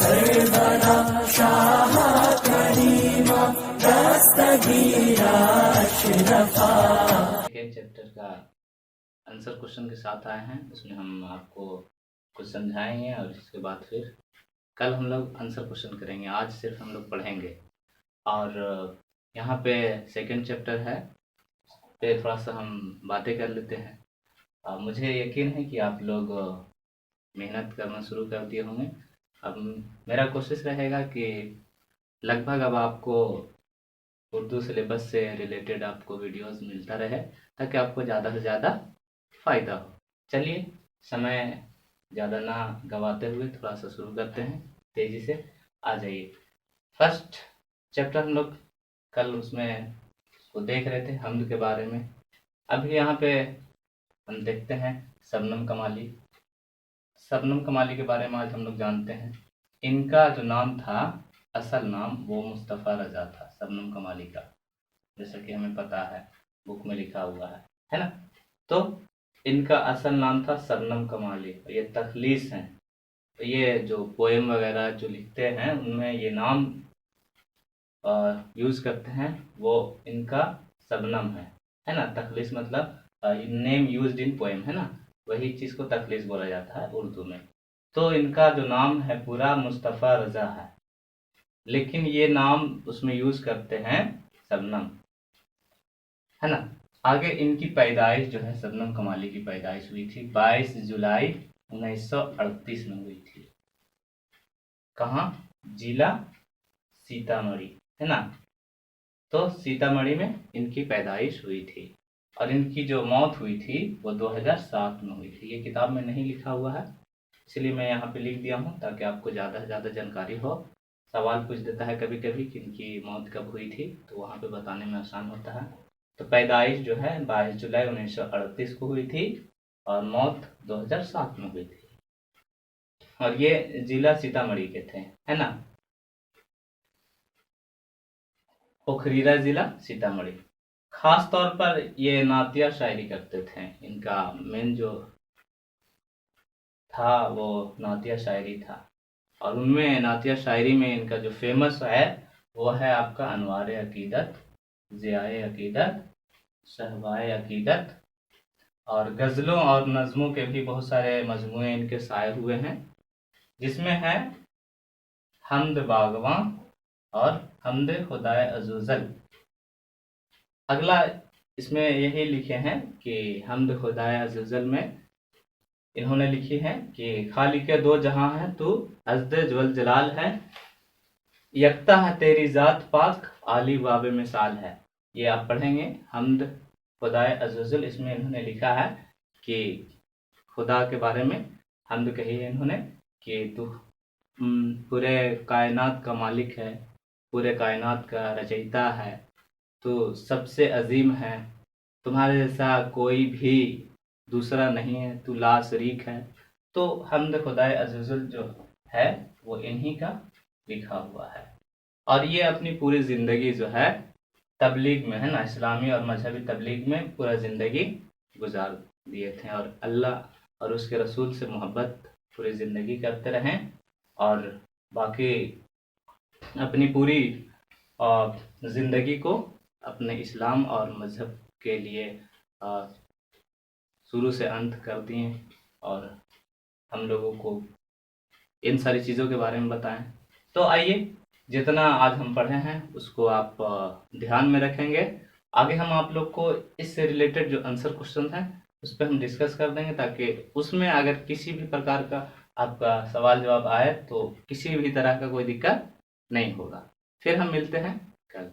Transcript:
Karbala Shah करीमा दस्तगीरा अशरफा। Second chapter का answer question के साथ आए हैं। उसमें हम आपको कुछ समझाएंगे और इसके बाद फिर कल हम लोग आंसर क्वेश्चन करेंगे। आज सिर्फ हम लोग पढ़ेंगे। और यहाँ पे सेकेंड चैप्टर है पे थोड़ा सा हम बातें कर लेते हैं। मुझे यकीन है कि आप लोग मेहनत करना शुरू कर दिए होंगे। अब मेरा कोशिश रहेगा कि लगभग अब आपको उर्दू सिलेबस से रिलेटेड आपको वीडियोस मिलता रहे ताकि आपको ज़्यादा से ज़्यादा फ़ायदा हो। चलिए समय ज़्यादा ना गवाते हुए थोड़ा सा शुरू करते हैं। तेज़ी से आ जाइए। फर्स्ट चैप्टर हम लोग कल उसमें उसको देख रहे थे, हम्द के बारे में। अभी यहाँ पे हम देखते हैं शबनम कमाली। शबनम कमाली के बारे में आज हम लोग जानते हैं। इनका जो नाम था, असल नाम, वो मुस्तफ़ा रज़ा था, शबनम कमाली का, जैसा कि हमें पता है, बुक में लिखा हुआ है ना। तो इनका असल नाम था शबनम कमाली। ये तखलीस हैं। तो ये जो पोएम वगैरह जो लिखते हैं उनमें ये नाम यूज़ करते हैं, वो इनका शबनम है ना। तखलीस मतलब नेम यूज्ड इन पोएम, है ना, वही चीज़ को तखलीस बोला जाता है उर्दू में। तो इनका जो नाम है पूरा मुस्तफ़ा रज़ा है, लेकिन ये नाम उसमें यूज़ करते हैं शबनम, है ना। आगे इनकी पैदाइश जो है, शबनम कमाली की पैदाइश हुई थी 22 जुलाई 1938 में हुई थी। कहाँ? जिला सीतामढ़ी, है ना। तो सीतामढ़ी में इनकी पैदाइश हुई थी और इनकी जो मौत हुई थी वो 2007 में हुई थी। ये किताब में नहीं लिखा हुआ है, इसलिए मैं यहाँ पे लिख दिया हूँ ताकि आपको ज़्यादा से ज़्यादा जानकारी हो। सवाल पूछ देता है कभी कभी कि इनकी मौत कब हुई थी, तो वहाँ पे बताने में आसान होता है। तो पैदाइश जो है 22 जुलाई 1938 को हुई थी और मौत 2007 में हुई थी। और ये जिला सीतामढ़ी के थे, है ना। पोखरीरा जिला सीतामढ़ी। खास तौर पर ये नातिया शायरी करते थे। इनका मेन जो था वो नातिया शायरी था, और उनमें नातिया शायरी में इनका जो फेमस है वो है आपका अनवार अकीदत, ज़ियाए अकीदत, शहबाए अकीदत। और गज़लों और नज़मों के भी बहुत सारे मजमूए इनके शाये हुए हैं, जिसमें है हम्द बागवां और हम्द खुदाए अज़ुज़ल। अगला इसमें यही लिखे हैं कि हम्द खुदाए अज़ुज़ल में इन्होंने लिखी है कि खालिक दो जहां है तू, अज़्ज़ वल जलाल है, यकता है तेरी ज़ात पाक, आली वाब मिसाल है। ये आप पढ़ेंगे हम्द खुदाए अज़ुज़ल। इसमें इन्होंने लिखा है कि खुदा के बारे में हम्द कही है इन्होंने कि तू पूरे कायनात का मालिक है, पूरे कायनात का रचयिता है, तो सबसे अजीम है, तुम्हारे जैसा कोई भी दूसरा नहीं है, तू ला शरीक है। तो हम्द खुदाए अज़ुज़ल जो है वो इन्हीं का लिखा हुआ है। और ये अपनी पूरी ज़िंदगी जो है तबलीग में, है ना, इस्लामी और मजहबी तबलीग में पूरा ज़िंदगी गुजार दिए थे और अल्लाह और उसके रसूल से मोहब्बत पूरी ज़िंदगी करते रहें और बाकी अपनी पूरी ज़िंदगी को अपने इस्लाम और मज़हब के लिए शुरू से अंत कर दिए और हम लोगों को इन सारी चीज़ों के बारे में बताएं। तो आइए, जितना आज हम पढ़े हैं उसको आप ध्यान में रखेंगे। आगे हम आप लोग को इससे रिलेटेड जो आंसर क्वेश्चन हैं उस पर हम डिस्कस कर देंगे, ताकि उसमें अगर किसी भी प्रकार का आपका सवाल जवाब आए तो किसी भी तरह का कोई दिक्कत नहीं होगा। फिर हम मिलते हैं कल।